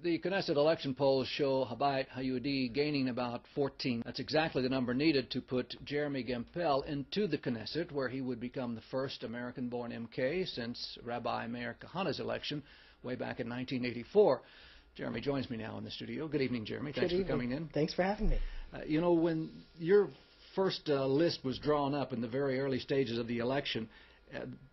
The Knesset election polls show Habayit Hayudi gaining about 14. That's exactly the number needed to put Jeremy Gempel into the Knesset, where he would become the first American-born MK since Rabbi Meir Kahana's election way back in 1984. Jeremy joins me now in the studio. Good evening, Jeremy. Thanks for coming in. Thanks for having me. You know, when your first list was drawn up in the very early stages of the election,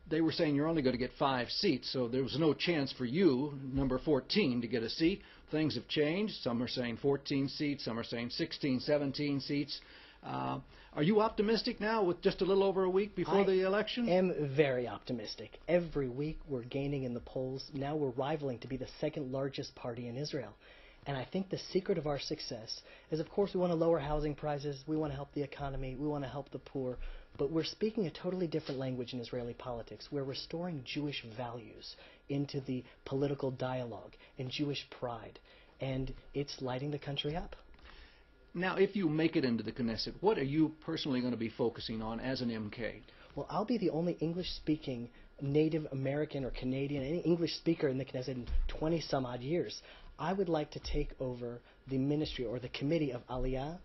they were saying you're only going to get 5 seats, so there was no chance for you, number 14, to get a seat. Things have changed. Some are saying 14 seats, some are saying 16, 17 seats. Are you optimistic now with just a little over a week before the election? I am very optimistic. Every week we're gaining in the polls. Now we're rivaling to be the second largest party in Israel. And I think the secret of our success is, of course, we want to lower housing prices, we want to help the economy, we want to help the poor, but we're speaking a totally different language in Israeli politics. We're restoring Jewish values into the political dialogue and Jewish pride, and it's lighting the country up. Now, if you make it into the Knesset, what are you personally going to be focusing on as an MK? Well, I'll be the only English-speaking Native American or Canadian, any English speaker in the Knesset in 20-some-odd years. I would like to take over the ministry or the committee of Aliyah,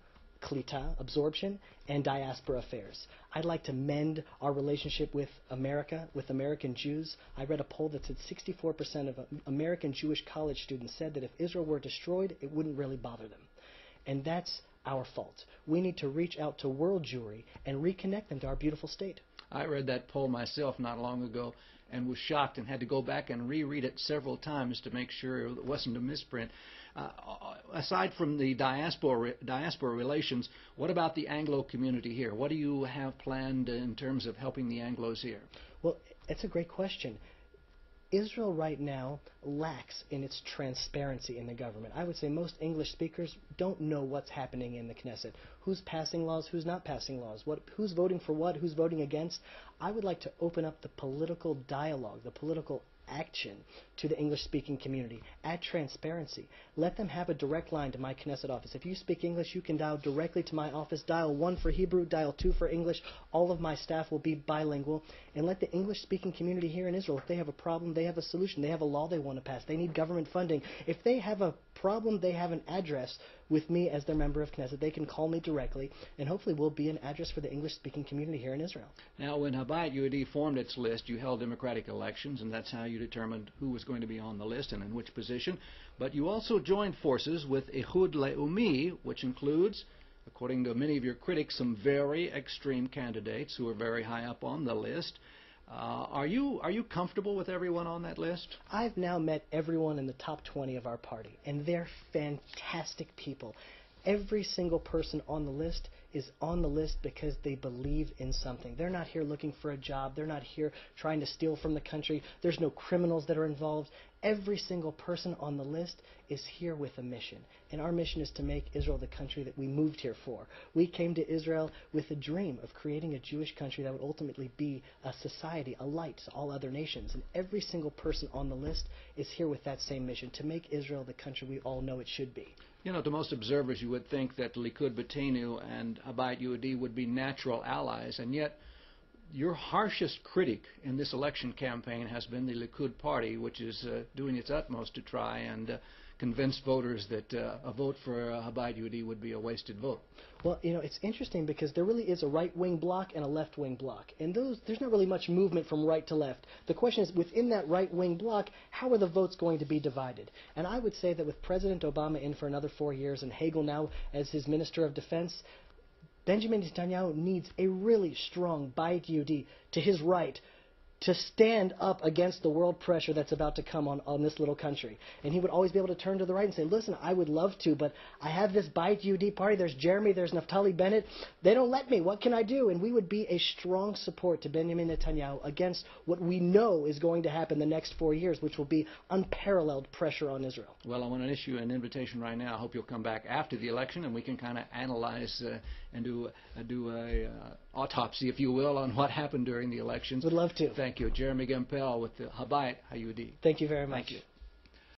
Klita, absorption, and diaspora affairs. I'd like to mend our relationship with America, with American Jews. I read a poll that said 64% of American Jewish college students said that if Israel were destroyed, it wouldn't really bother them. And that's our fault. We need to reach out to world Jewry and reconnect them to our beautiful state. I read that poll myself not long ago and was shocked and had to go back and reread it several times to make sure it wasn't a misprint. Aside from the diaspora relations, what about the Anglo community here? What do you have planned in terms of helping the Anglos here? Well, it's a great question. Israel right now lacks in its transparency in the government. I would say most English speakers don't know what's happening in the Knesset. Who's passing laws, who's not passing laws, who's voting for what, who's voting against. I would like to open up the political dialogue, the political action to the English-speaking community. Add transparency. Let them have a direct line to my Knesset office. If you speak English, you can dial directly to my office. Dial 1 for Hebrew, dial 2 for English. All of my staff will be bilingual. And let the English-speaking community here in Israel, if they have a problem, they have a solution. They have a law they want to pass. They need government funding. If they have a problem, they have an address with me as their member of Knesset. They can call me directly, and hopefully we'll be an address for the English-speaking community here in Israel. Now, when Habayit Hayudi formed its list, you held democratic elections, and that's how you determined who was going to be on the list and in which position. But you also joined forces with Ehud Leumi, which includes, according to many of your critics, some very extreme candidates who are very high up on the list. Are you comfortable with everyone on that list? I've now met everyone in the top 20 of our party, and they're fantastic people. Every single person on the list is on the list because they believe in something. They're not here looking for a job. They're not here trying to steal from the country. There's no criminals that are involved. Every single person on the list is here with a mission. And our mission is to make Israel the country that we moved here for. We came to Israel with a dream of creating a Jewish country that would ultimately be a society, a light to all other nations. And every single person on the list is here with that same mission, to make Israel the country we all know it should be. You know, to most observers, you would think that Likud B'Teinu and Habayit Hayudi would be natural allies, and yet your harshest critic in this election campaign has been the Likud Party, which is doing its utmost to try and convince voters that a vote for Habayit Hayudi would be a wasted vote. Well, you know, it's interesting because there really is a right-wing bloc and a left-wing bloc. And there's not really much movement from right to left. The question is, within that right-wing bloc, how are the votes going to be divided? And I would say that with President Obama in for another 4 years and Hagel now as his Minister of Defense, Benjamin Netanyahu needs a really strong Bayit Yehudi to his right to stand up against the world pressure that's about to come on this little country. And he would always be able to turn to the right and say, listen, I would love to, but I have this Bayit Yehudi party. There's Jeremy, there's Naftali Bennett. They don't let me. What can I do? And we would be a strong support to Benjamin Netanyahu against what we know is going to happen the next 4 years, which will be unparalleled pressure on Israel. Well, I want to issue an invitation right now. I hope you'll come back after the election and we can kind of analyze and do a autopsy, if you will, on what happened during the elections. Would love to. Thank you. Jeremy Gempel with the Habayit Hayudi. Thank you very much. Thank you.